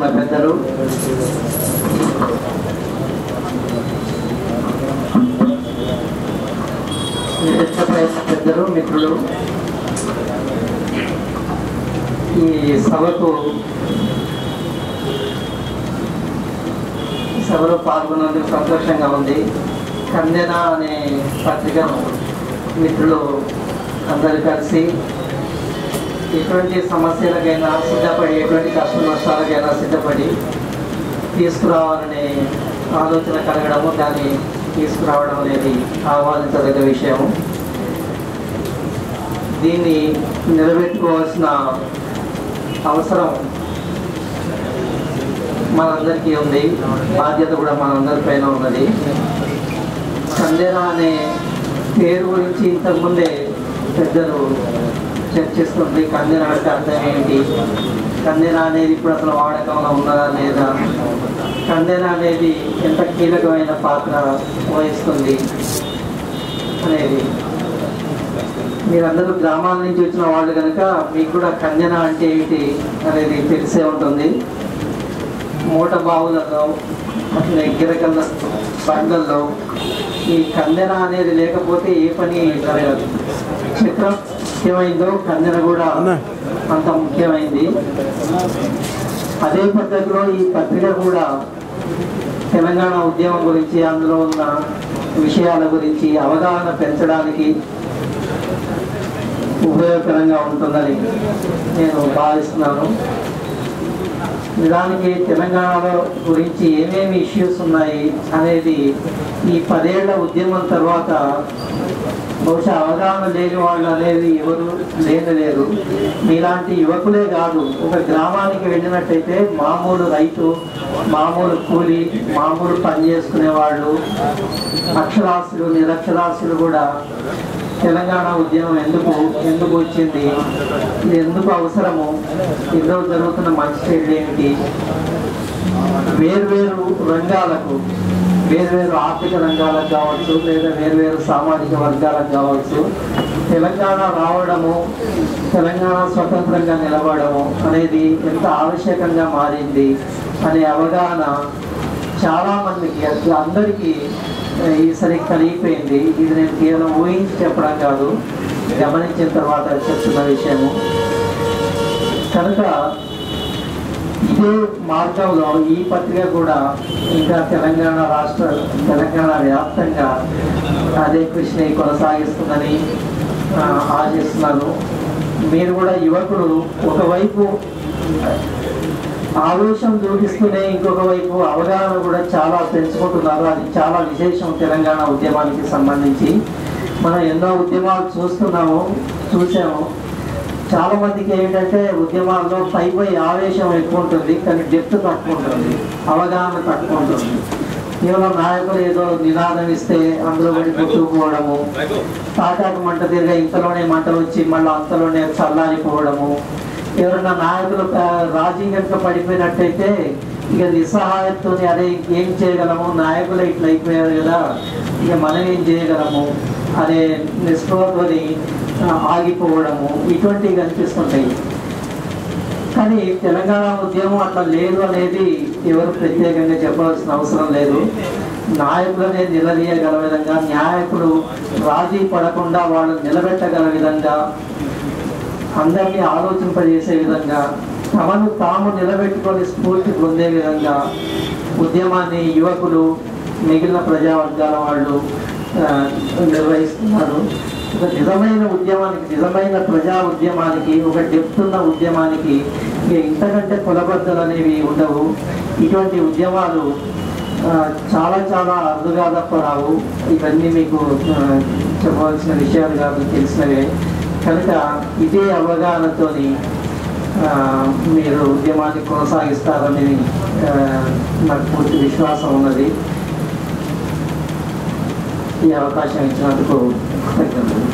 పెద్దలు పెద్దలు మిత్రులు ఈ సభలో పాల్గొన్నందుకు సంతోషంగా ఉంది. కందెన అనే పత్రికను మిత్రులు అందరూ కలిసి ఎటువంటి సమస్యలకైనా సిద్ధపడి ఎటువంటి కష్ట నష్టాలకైనా సిద్ధపడి తీసుకురావాలనే ఆలోచన కలగడము, దాన్ని తీసుకురావడం అనేది ఆహ్వానించదగ్గ విషయము. దీన్ని నిలబెట్టుకోవాల్సిన అవసరం మనందరికీ ఉంది, బాధ్యత కూడా మనందరిపైన ఉన్నది. కందెన అనే పేరు గురించి ఇంతకుముందే పెద్దలు చర్చిస్తుంది. కందెన అంటే అర్థం ఏంటి, కందెన అనేది ఇప్పుడు అసలు వాడకంలో ఉన్నదా లేదా, కందెన అనేది ఎంత కీలకమైన పాత్ర వహిస్తుంది అనేది. మీరందరూ గ్రామాల నుంచి వచ్చిన వాళ్ళు కనుక మీకు కూడా కందెన అంటే ఏంటి అనేది తెలిసే ఉంటుంది. మూట బావులలో అట్లనే గిరకల బండల్లో ఈ కందెన అనేది లేకపోతే ఏ పని జరగదు. చిత్రం ముఖ్యమైందో కందెన కూడా అంత ముఖ్యమైంది. అదే పద్ధతిలో ఈ పత్రిక కూడా తెలంగాణ ఉద్యమం గురించి, అందులో ఉన్న విషయాల గురించి అవగాహన పెంచడానికి ఉపయోగకరంగా ఉంటుందని నేను భావిస్తున్నాను. నిజానికి తెలంగాణలో గురించి ఏమేమి ఇష్యూస్ ఉన్నాయి అనేది ఈ 10 ఏళ్ల ఉద్యమం తర్వాత బహుశా అవగాహన లేని వాళ్ళు అనేది ఎవరు లేరు. మీలాంటి యువకులే కాదు, ఒక గ్రామానికి వెళ్ళినట్టయితే మామూలు రైతు, మామూలు కూలి, మామూలు పని చేసుకునే వాళ్ళు, అక్షరాస్యులు, నిరక్షరాస్యులు కూడా తెలంగాణ ఉద్యమం ఎందుకు వచ్చింది, ఇది ఎందుకు అవసరము, ఇందులో జరుగుతున్న మంచి చెడు ఏమిటి, వేర్వేరు రంగాలకు, వేర్వేరు ఆర్థిక రంగాలకు కావచ్చు, లేదా వేర్వేరు సామాజిక వర్గాలకు కావచ్చు, తెలంగాణ రావడము, తెలంగాణ స్వతంత్రంగా నిలబడము అనేది ఎంత ఆవశ్యకంగా మారింది అనే అవగాహన చాలామందికి, అసలు అందరికీ ఈసారి కలిగిపోయింది. ఇది నేను కేవలం ఊహించి చెప్పడం కాదు, గమనించిన తర్వాత చెప్తున్న విషయము. కనుక ఇదే మార్గంలో ఈ పత్రిక కూడా ఇంకా తెలంగాణ వ్యాప్తంగా అదే కృషిని కొనసాగిస్తుందని ఆశిస్తున్నాను. మీరు కూడా యువకులు ఒకవైపు ఆవేశం చూపిస్తూనే ఇంకొక వైపు అవగాహన కూడా చాలా పెంచుకుంటున్నారు. అది చాలా విశేషం తెలంగాణ ఉద్యమానికి సంబంధించి. మనం ఎన్నో ఉద్యమాలు చూసాము. చాలా మందికి ఏంటంటే ఉద్యమాల్లో పై ఆవేశం ఎక్కువ ఉంటుంది, కానీ డెప్త్ తక్కువ ఉంటుంది, అవగాహన తక్కువ ఉంటుంది. కేవలం నాయకులు ఏదో నినాదం ఇస్తే అందులో పడి గుర్తుకుపోవడము, తాటాకు మంట తిరిగా ఇంతలోనే మంటలు వచ్చి మళ్ళీ అంతలోనే చల్లారిపోవడము, ఎవరైనా నాయకులు రాజీ కనుక పడిపోయినట్టయితే ఇక నిస్సహాయంతో అదే ఏం చేయగలము, నాయకులు ఇట్లా అయిపోయారు కదా, ఇక మనం ఏం చేయగలము అనే నిస్పృహతోని ఆగిపోవడము, ఇటువంటివి కనిపిస్తుంటాయి. కానీ తెలంగాణ ఉద్యమం అట్లా లేదు అనేది ఎవరు ప్రత్యేకంగా చెప్పాల్సిన అవసరం లేదు. నాయకులనే నిలదీయగల విధంగా, నాయకులు రాజీ పడకుండా వాళ్ళు నిలబెట్టగల విధంగా, అందరినీ ఆలోచింపజేసే విధంగా, తమను తాము నిలబెట్టుకొని స్ఫూర్తి పొందే విధంగా ఉద్యమాన్ని యువకులు, మిగిలిన ప్రజావర్గాల వాళ్ళు నిర్వహిస్తున్నారు. ఒక నిజమైన ఉద్యమానికి, నిజమైన ప్రజా ఉద్యమానికి, ఒక డెప్త్ ఉన్న ఉద్యమానికి ఇంతకంటే కొలబద్దలు అనేవి ఉండవు. ఇటువంటి ఉద్యమాలు చాలా చాలా అరుదుగా తప్ప రావు. ఇవన్నీ మీకు చెప్పవలసిన విషయాలు కాదు, తెలిసినవే. కనుక ఇదే అవగాహనతోని మీరు ఉద్యమాన్ని కొనసాగిస్తారని నాకు పూర్తి విశ్వాసం ఉన్నది. ఈ అవకాశం ఇచ్చినందుకు కృతజ్ఞతలు.